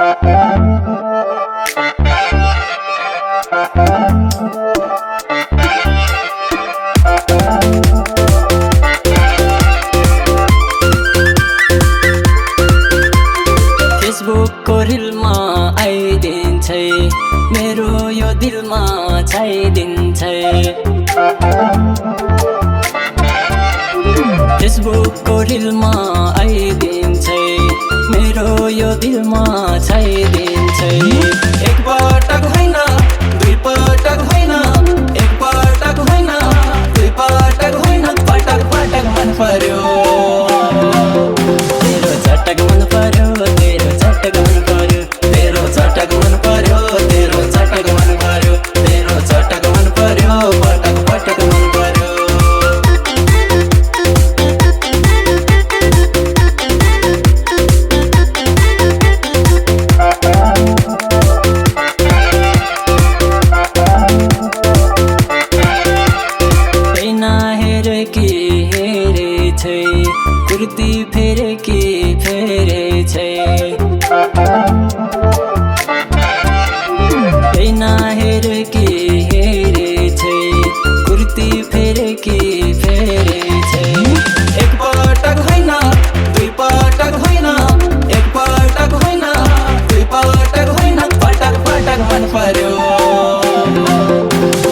फेसबुकको रिलमा आइदिन्छै मेरो यो दिलमा छाइदिन्छै। फेसबुकको रिलमा आइदिन्छै मेरो यो दिलमा छाइदिन्छै। एक पटक होइन दुई पटक होइन, एक पटक होइन दुई पटक होइन, पटक पटक मन पर्यो तेरो चटक मन पर्यो, तेरो चटक मन पर्यो, तेरो चटक मन पर्यो, तेरो चटक मन पर्यो, तेरो चटक मन पर्यो, पटक पटक मन पर्यो। कुर्ती फेरे कि फेरे छै, ऐना हेर कि हेरे छै, कुर्ती फेरे कि फेरे छै। एक पटक होइन दुई पटक होइन, एक पटक होइन दुई पटक होइन, पटक पटक मन पर्यो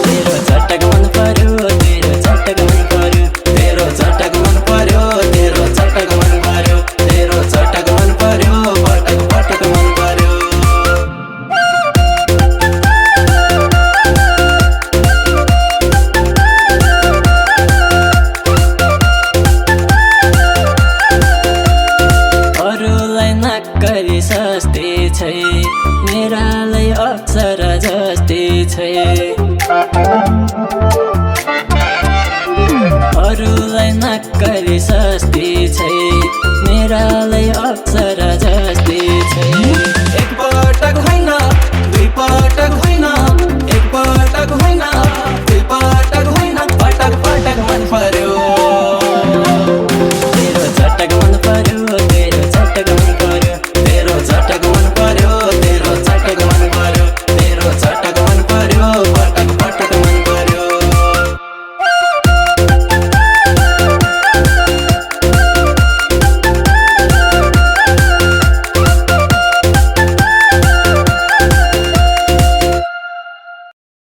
तेरो चटक मन पर्यो, तेरो चटक मन पर्यो, तेरो चटक मन पर्यो, तेरो चटक मन पर्यो, तेरो चटक मन पर्यो, पटक पटक मन पर्यो। अरूलाई नक्करी सस्ती छै, मेरालाई अक्षर जस्ती छै। अरूलाई नक्करी सस्ती छै, मेरालाई अक्षर